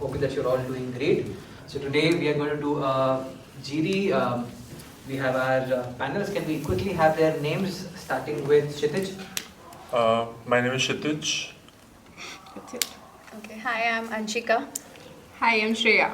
Hoping that you're all doing great. So today we are going to do a GD. We have our panelists. Can we quickly have their names, starting with Kshitij? My name is Kshitij. Okay, hi, I'm Anshika. Hi, I'm Shreya.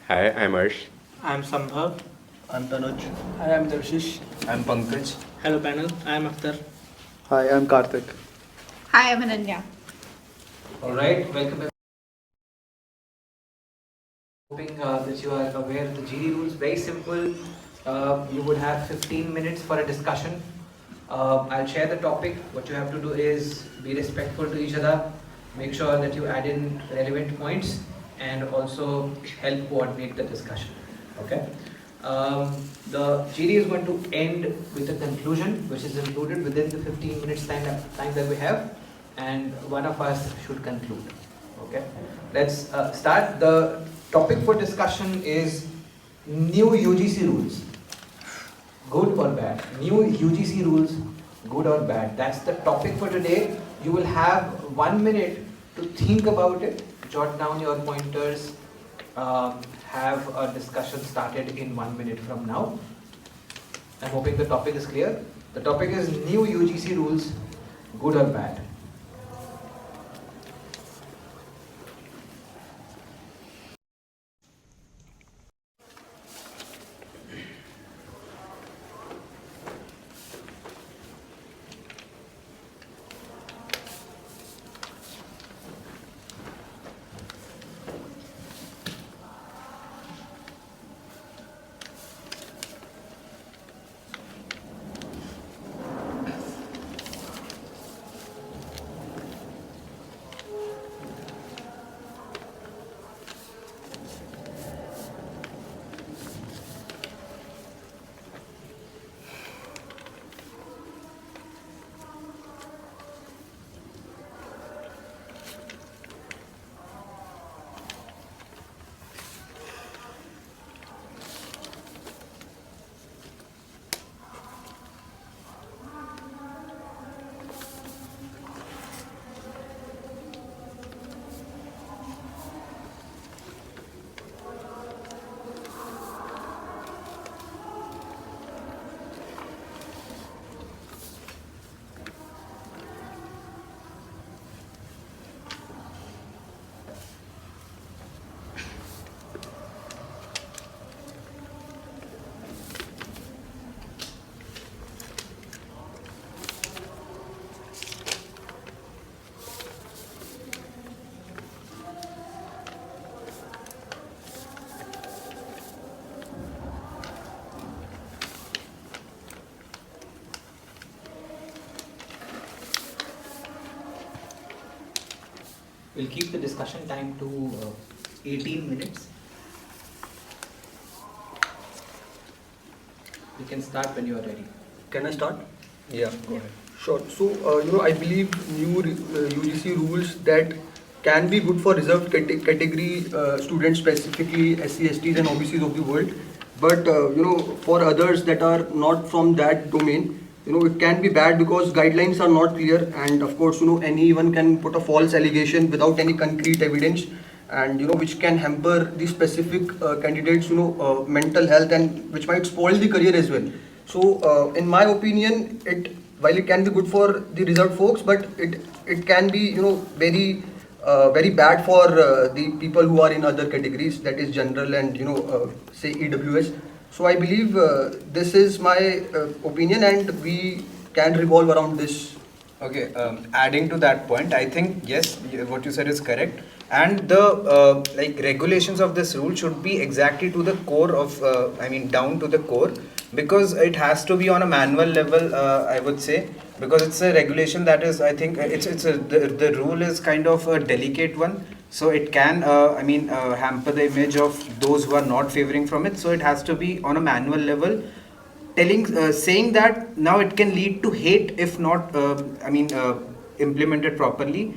Hi, I'm Arsh. I'm Sambhav. I'm Tanuj. Hi, I'm Darshish. I'm Pankaj. Hello panel, I'm Akhtar. Hi, I'm Karthik. Hi, I'm Ananya. All right, welcome. Hoping that you are aware of the GD rules. Very simple. You would have 15 minutes for a discussion. I'll share the topic. What you have to do is be respectful to each other. Make sure that you add in relevant points and also help coordinate the discussion. Okay. The GD is going to end with a conclusion, which is included within the 15 minutes time that we have, and one of us should conclude. Okay. Let's start. The topic for discussion is new UGC rules. Good or bad? New UGC rules, good or bad? That's the topic for today. You will have 1 minute to think about it, jot down your pointers, have a discussion started in 1 minute from now. I'm hoping the topic is clear. The topic is new UGC rules, good or bad? We'll keep the discussion time to 18 minutes. You can start when you are ready. Can I start? Yeah, go ahead. Sure. So, I believe new UGC rules that can be good for reserved category students, specifically SC, STs and OBCs of the world. But, for others that are not from that domain, it can be bad because guidelines are not clear. And of course, anyone can put a false allegation without any concrete evidence, and which can hamper the specific candidates mental health, and which might spoil the career as well. So in my opinion, while it can be good for the reserved folks, but it can be very very bad for the people who are in other categories, that is general and say EWS. So I believe this is my opinion, and we can revolve around this. Okay, adding to that point, I think yes, what you said is correct, and the regulations of this rule should be exactly to the core of, down to the core, because it has to be on a manual level. I would say, because it's a regulation that is, I think the rule is kind of a delicate one, so it can hamper the image of those who are not favoring from it. So it has to be on a manual level, saying that now it can lead to hate if not implemented properly.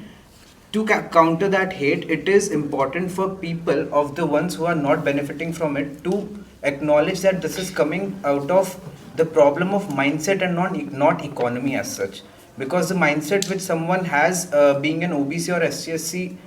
To counter that hate, it is important for people of the ones who are not benefiting from it to acknowledge that this is coming out of the problem of mindset and not economy as such. Because the mindset which someone has, being an OBC or SCSC,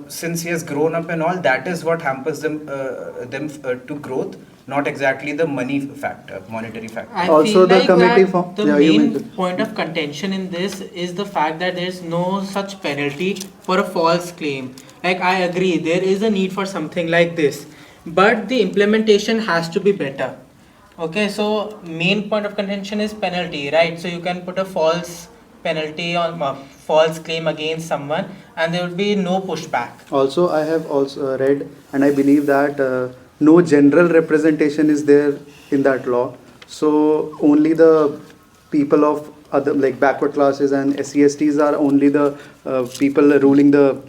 since he has grown up and all, that is what hampers them to growth, not exactly the monetary factor. I Also, feel the like committee that form- the yeah, you main mentioned. point of contention in this is the fact that there is no such penalty for a false claim. Like, I agree, there is a need for something like this, but the implementation has to be better. Okay, so main point of contention is penalty, right? So you can put a false penalty on false claim against someone, and there will be no pushback. Also, I have also read, and I believe that no general representation is there in that law. So only the people of other like backward classes and SCSTs are only the people ruling the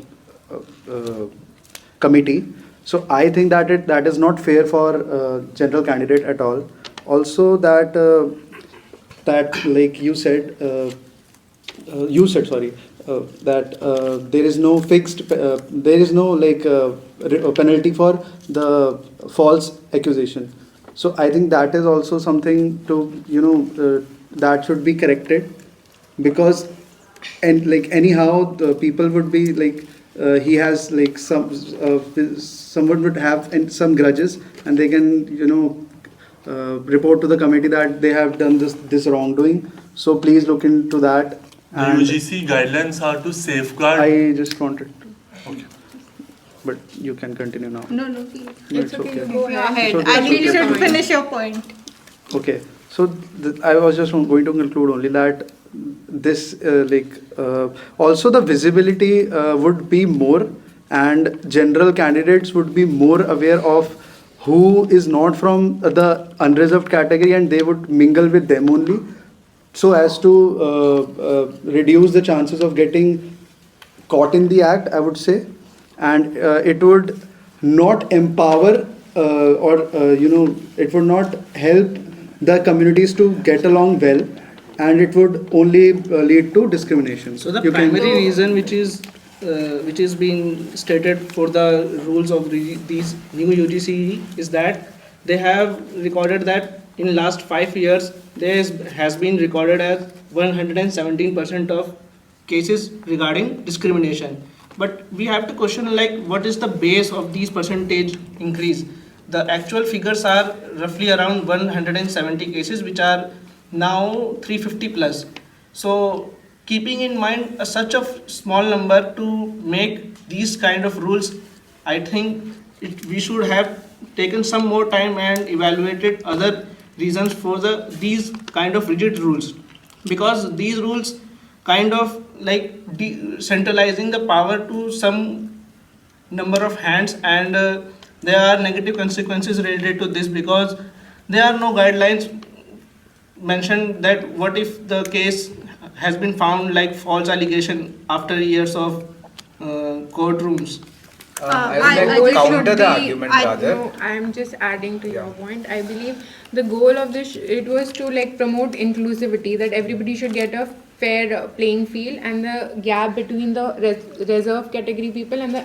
committee. So I think that that is not fair for general candidate at all. Also, that like you said sorry that there is no fixed there is no like penalty for the false accusation. So I think that is also something to that should be corrected, because and like anyhow the people would be like he has like someone would have some grudges, and they can report to the committee that they have done this wrongdoing. So please look into that. The And UGC guidelines are to safeguard. I just wanted to, Okay. but you can continue now. No, please. No, It's okay. okay. You go ahead. So I that's think you okay. should finish your point. Okay, so I was just going to conclude only that this also the visibility would be more, and general candidates would be more aware of who is not from the unreserved category, and they would mingle with them only, so as to reduce the chances of getting caught in the act, I would say. And it would not empower it would not help the communities to get along well, and it would only lead to discrimination. So the You can- primary reason which is being stated for the rules of these new UGC is that they have recorded that in last 5 years there has been recorded as 117% of cases regarding discrimination. But we have to question like what is the base of these percentage increase. The actual figures are roughly around 170 cases, which are now 350 plus. So keeping in mind such a small number to make these kind of rules, I think we should have taken some more time and evaluated other reasons for these kind of rigid rules, because these rules kind of like centralizing the power to some number of hands, and there are negative consequences related to this, because there are no guidelines mentioned that what if the case has been found like false allegation after years of courtrooms. I would like to counter the argument rather. No, I'm just adding to your Yeah. point. I believe the goal of this, it was to like promote inclusivity, that everybody should get a fair playing field, and the gap between the reserved category people and the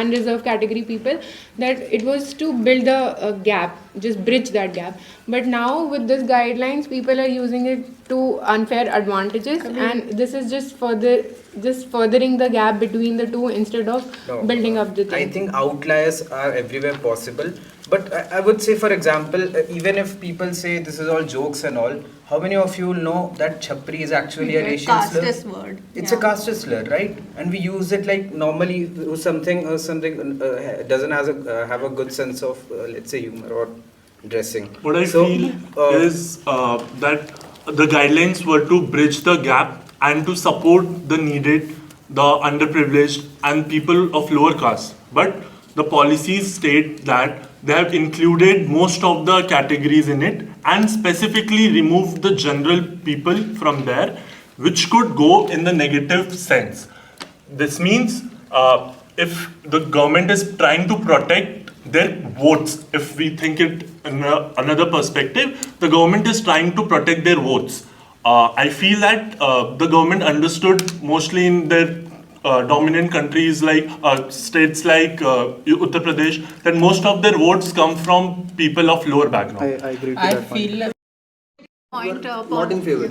unreserved category people, that it was to build a gap, just bridge that gap. But now with this guidelines, people are using it to unfair advantages, and this is just furthering the gap between the two instead of No, building up the thing. I think outliers are everywhere possible. But I would say, for example, even if people say this is all jokes and all, how many of you know that chhapri is actually a racial slur? Casteist word. It's a casteist slur, right? And we use it like normally something doesn't have a good sense of let's say humor or dressing. What I feel is that the guidelines were to bridge the gap and to support the needed, the underprivileged, and people of lower caste. But the policies state that they have included most of the categories in it and specifically removed the general people from there, which could go in the negative sense. This means if the government is trying to protect their votes, if we think it in another perspective, the government is trying to protect their votes. I feel that the government understood mostly in their dominant countries like states like Uttar Pradesh, that most of their votes come from people of lower background. I agree to I that point. feel like Not in favor.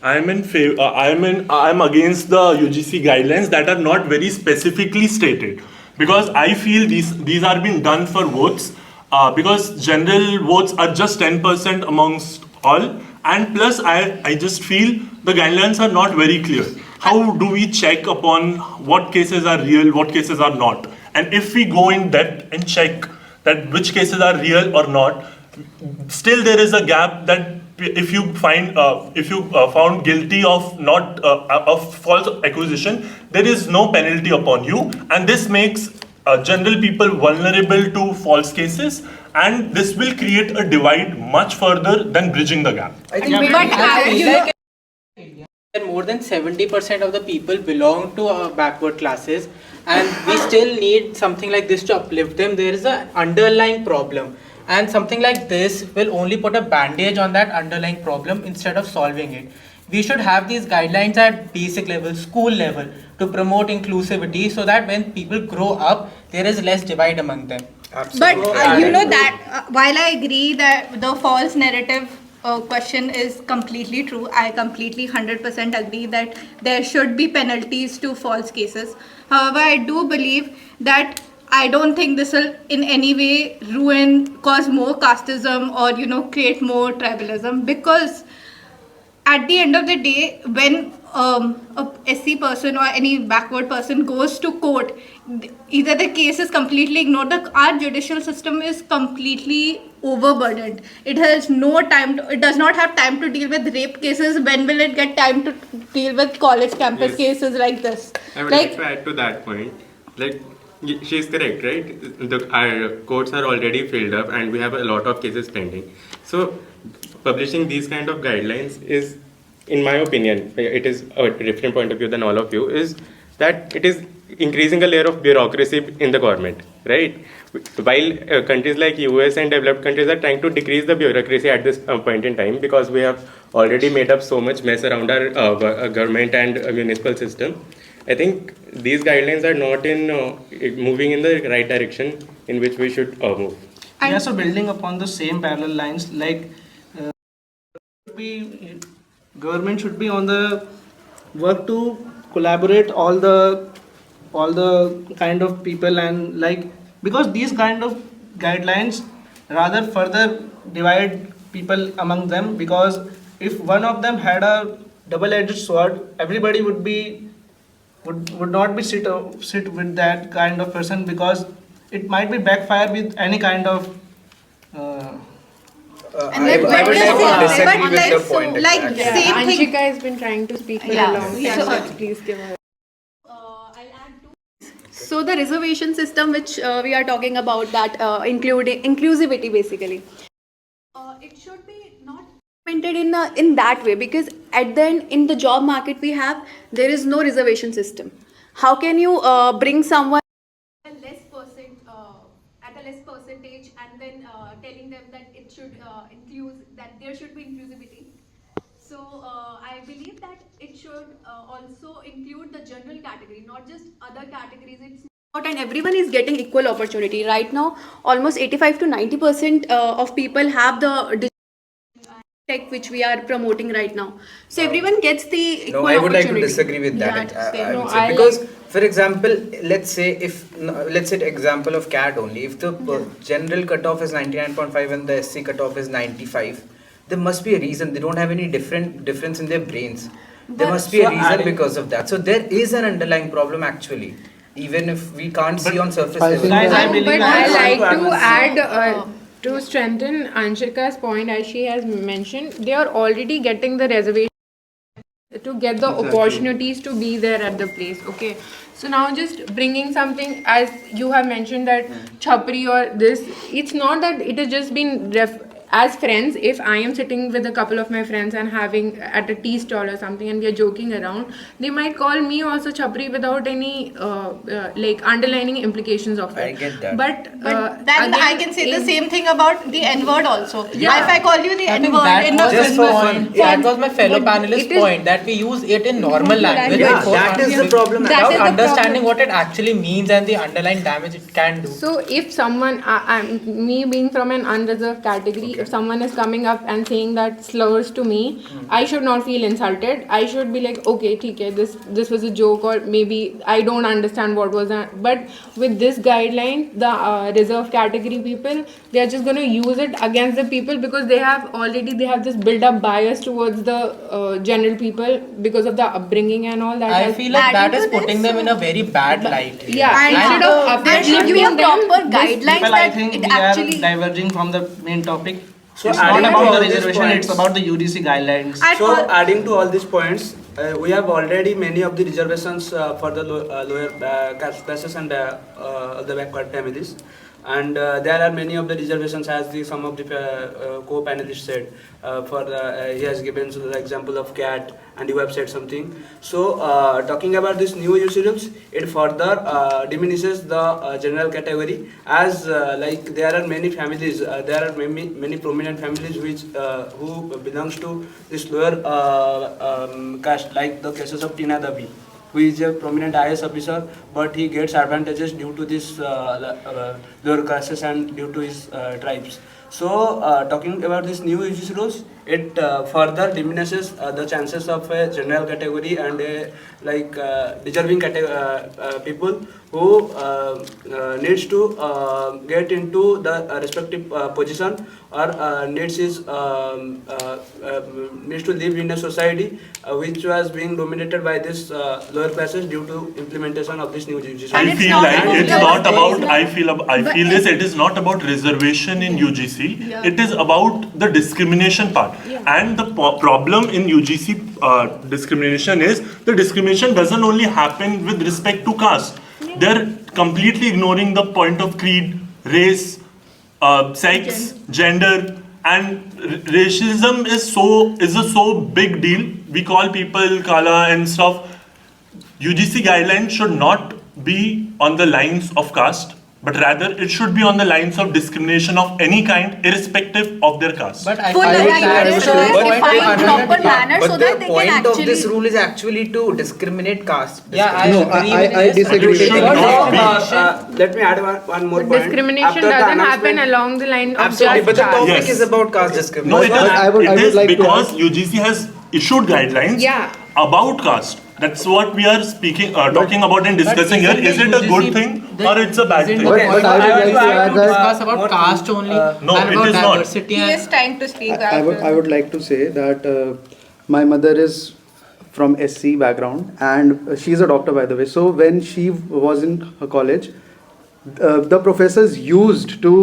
I'm against the UGC guidelines that are not very specifically stated, because I feel these are being done for votes, because general votes are just 10% amongst all, and plus I just feel the guidelines are not very clear. How do we check upon what cases are real, what cases are not? And if we go in depth and check that which cases are real or not, still there is a gap that if you found guilty of not of false accusation, there is no penalty upon you, and this makes general people vulnerable to false cases, and this will create a divide much further than bridging the gap. I think But more than 70% of the people belong to backward classes, and we still need something like this to uplift them. There is an underlying problem, and something like this will only put a bandage on that underlying problem instead of solving it. We should have these guidelines at basic level, school level, to promote inclusivity, so that when people grow up, there is less divide among them. But you know that while I agree that the false narrative question is completely true, I completely 100% agree that there should be penalties to false cases. However, I do believe that I don't think this will in any way cause more casteism or create more tribalism, because at the end of the day, when a SC person or any backward person goes to court, either the case is completely ignored. Our judicial system is completely overburdened. It has no time. It does not have time to deal with rape cases. When will it get time to deal with college campus cases like this? I would like to add to that point. Like, she's correct, right? Our courts are already filled up, and we have a lot of cases pending. So, publishing these kind of guidelines is, in my opinion, it is a different point of view than all of you, is that it is increasing a layer of bureaucracy in the government, right? While countries like US and developed countries are trying to decrease the bureaucracy at this point in time, because we have already made up so much mess around our government and municipal system. I think these guidelines are not moving in the right direction in which we should move. Yeah, so building upon the same parallel lines, like government should be on the work to collaborate all the kind of people, and like, because these kind of guidelines rather further divide people among them, because if one of them had a double-edged sword, everybody would not be sit with that kind of person, because it might be backfire with any kind of I would like to disagree with the point. Yeah, Anshika has been trying to speak for a long time, so please give her. So the reservation system which we are talking about, that including inclusivity basically, it should be not implemented in that way, because at the end in the job market there is no reservation system. How can you bring someone at a less percentage and then telling them that it should that there should be inclusivity? So I believe that it should also include the general category, not just other categories. It's not, and everyone is getting equal opportunity. Right now, almost 85 to 90% of people have the digital tech which we are promoting right now. So everyone gets the equal opportunity. No, I would like to disagree with that. Because, for example, let's say example of CAT only. If the general cutoff is 99.5 and the SC cutoff is 95, there must be a reason. They don't have any difference in their brains. There must be a reason because of that. So there is an underlying problem actually, even if we can't see on surface level. But I like to add to strengthen Anshika's point, as she has mentioned, they are already getting the reservation to get the opportunities to be there at the place. Okay, so now just bringing something, as you have mentioned, that chapri or this, it's not that it has just been as friends. If I am sitting with a couple of my friends and having at a tea stall or something and we are joking around, they might call me also chapri without any like underlining implications of it. I get that. But then again, I can say the same thing about the N-word also. Yeah. If I call you the N-word that was my fellow panelist's point, that we use it in normal language. Yeah, that is the problem. Without understanding what it actually means and the underlying damage it can do. So if someone, me being from an unreserved category, if someone is coming up and saying that slurs to me, I should not feel insulted. I should be like, okay, okay, this was a joke, or maybe I don't understand what was that. But with this guideline, the reserve category people, they are just going to use it against the people because they have this build-up bias towards the general people because of the upbringing and all that. I feel like that is putting them in a very bad light. Yeah, And instead of there should be a uplifting them, proper guidelines People, I that think it we actually. are diverging from the main topic. So It's adding not to about all the these reservation, points- it's about the UGC guidelines. So adding to all these points, we have already many of the reservations for the lower caste classes and the backward families. And there are many of the reservations, as some of the co-panelists said. He has given the example of cat, and you have said something. So talking about this new UGC rules, it further diminishes the general category, as like there are many families, there are many prominent families which who belongs to this lower caste, like the cases of Tina Davi, who is a prominent IAS officer, but he gets advantages due to this lower classes and due to his tribes. So, talking about this new UGC rules, it further diminishes the chances of a general category and a deserving people who needs to get into the respective position, or needs to live in a society which was being dominated by this lower classes due to implementation of this new UGC. And I it's feel not like about it's the not about. reservation. I feel this. It is not about reservation in UGC. It is about the discrimination part. And the problem in UGC discrimination is the discrimination doesn't only happen with respect to caste. They're completely ignoring the point of creed, race, sex, gender, and racism is a so big deal. We call people kala and stuff. UGC guidelines should not be on the lines of caste, but rather it should be on the lines of discrimination of any kind, irrespective of their caste. But I Full feel like right, that there is should be the point defined to proper another- manner so But that the they can point of actually. this rule is actually to discriminate caste. Yeah, I No, agree I with this. disagree with Should you. not be. Let me add one more but point. discrimination After the doesn't happen announcement- along the line of Absolutely, just but the caste. topic Yes. is about caste No, discrimination. it is, I would it is like to because add- UGC has issued guidelines Yeah. about caste. That's what we are talking about and discussing here. Isn't Is the it a good UGC thing the- or it's a bad isn't thing? the But- point but I would of like to view add that- discuss about caste only No, and it about is not. diversity He and is trying to speak I would like to say that my mother is from SC background, and she is a doctor, by the way. So when she was in her college, the professors used to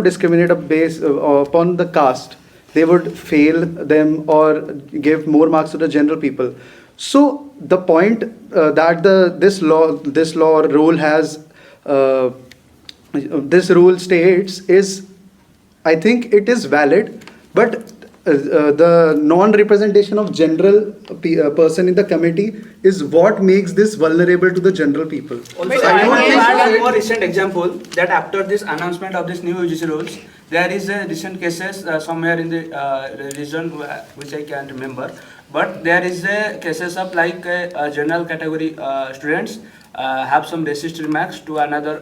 discriminate upon the caste. They would fail them or give more marks to the general people. So the point that this law or rule has this rule states is, I think it is valid, but the non-representation of general person in the committee is what makes this vulnerable to the general people. Also, I want to add one more recent example, that after this announcement of this new UGC rules, there is a recent cases somewhere in the region which I can't remember, but there is a cases of like general category students have some racist remarks to another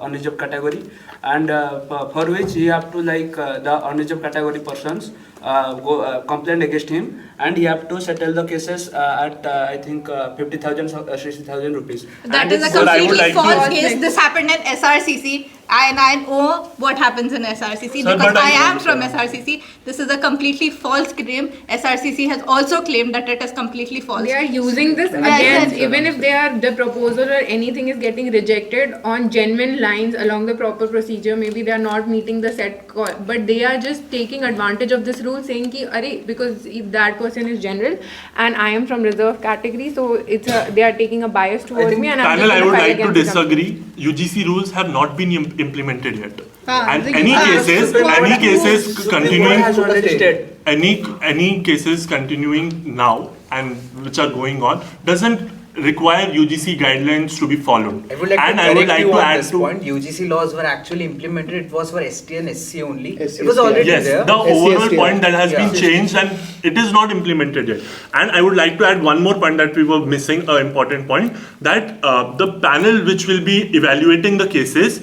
unreserved category, and for which he have to the unreserved category persons go complain against him, and he have to settle the cases at I think 50,000 or 60,000 rupees. That And is a it's- Well, I would completely like to- false case. This happened in SRCC, and I know what happens in SRCC Sir, because but I I- am from SRCC. This is a completely false claim. SRCC has also claimed that it is completely false. They are using this Yes, against, yes. even if the proposal or anything is getting rejected on genuine lines along the proper procedure, maybe they are not meeting the set call, but they are just taking advantage of this rule, saying ki, Arey, because if that person is general and I am from reserve category, so they are taking a bias towards me, and I'm Panel, just I gonna would fight like to against the company. disagree. UGC rules have not been implemented yet. And the any cases, Supreme Court has already stated. any cases continuing now and which are going on doesn't require UGC guidelines to be followed. I would like And to I would correct like you to on add this to point. UGC laws were actually implemented. It was for ST and SC only. SC, It was already yes, there. the overall SC. point that has Yeah. been changed and it is not implemented yet. And I would like to add one more point that we were missing, an important point, that the panel which will be evaluating the cases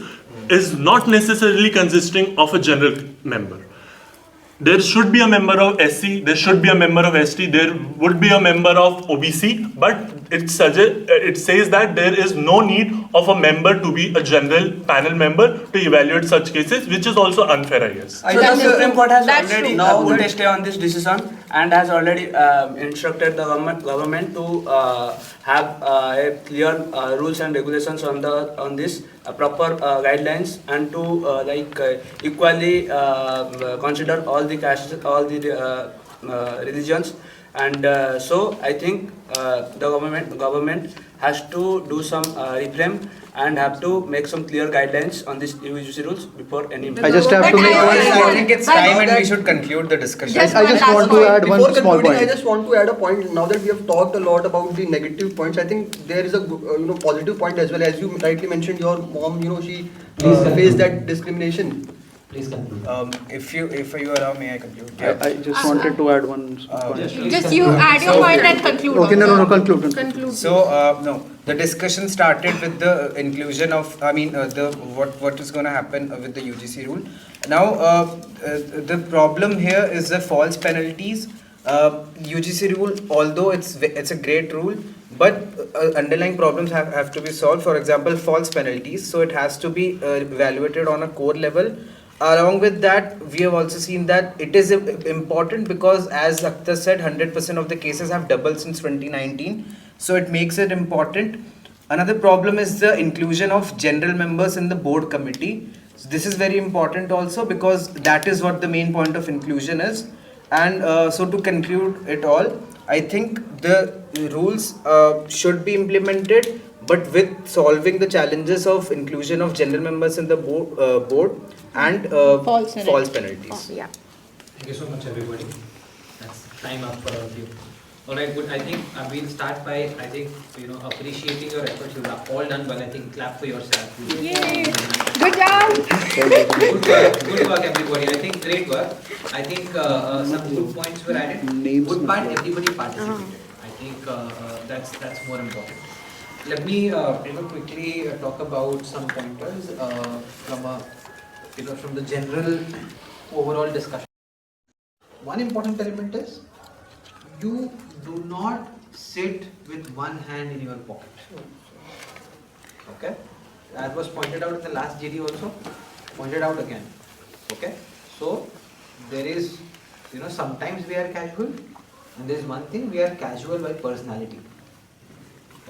is not necessarily consisting of a general member. there should be a member of SC, there should be a member of ST, there would be a member of OBC, but it says that there is no need of a member to be a general panel member to evaluate such cases, which is also unfair, I guess. So the Supreme Court has That's already true. put a stay on this decision and has already instructed the government to have a clear rules and regulations on this proper guidelines and to equally consider all the castes, all the religions, and so I think the government has to do some reform and have to make some clear guidelines on these UGC rules before any. I just have to make I think it's time and we should conclude the discussion. Just I just one want last to add Before one small concluding, I point. just want to add a point. Now that we have talked a lot about the negative points, I think there is a positive point as well. As you rightly mentioned, your mom, she faced that discrimination. Please conclude. If you allow me, I conclude. I just wanted to add one point. Just you add your point and conclude. Okay, no, conclude. Conclude. So no, the discussion started with the inclusion of, the what is going to happen with the UGC rule. Now, the problem here is the false penalties. UGC rule, although it's a great rule, but underlying problems have to be solved. For example, false penalties. So it has to be evaluated on a core level. Along with that, we have also seen that it is important because, as Akhtar said, 100% of the cases have doubled since 2019. So it makes it important. Another problem is the inclusion of general members in the board committee. So this is very important also because that is what the main point of inclusion is. And so to conclude it all, I think the rules should be implemented, but with solving the challenges of inclusion of general members in the board and false penalties. Yeah. Thank you so much, everybody. That's time up for all of you. All right, good. I think we'll start by appreciating your efforts. You've all done well. I think clap for yourself. Yay! Good job. Good work, everybody. I think great work. I think some good points were added. Good part, everybody participated. I think that's more important. Let me quickly talk about some pointers from the general overall discussion. One important element is you do not sit with one hand in your pocket. Okay, that was pointed out in the last GD also. Pointed out again. Okay, so there is sometimes we are casual, and there is one thing, we are casual by personality.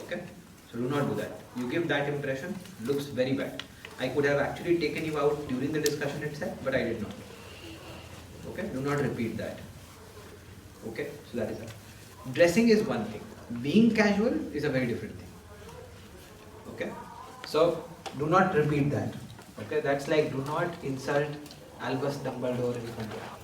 Okay. So do not do that. You give that impression, looks very bad. I could have actually taken you out during the discussion itself, but I did not. Okay, do not repeat that. Okay, so that is that. Dressing is one thing. Being casual is a very different thing. Okay, so do not repeat that. Okay, that's like do not insult Albus Dumbledore in front of you.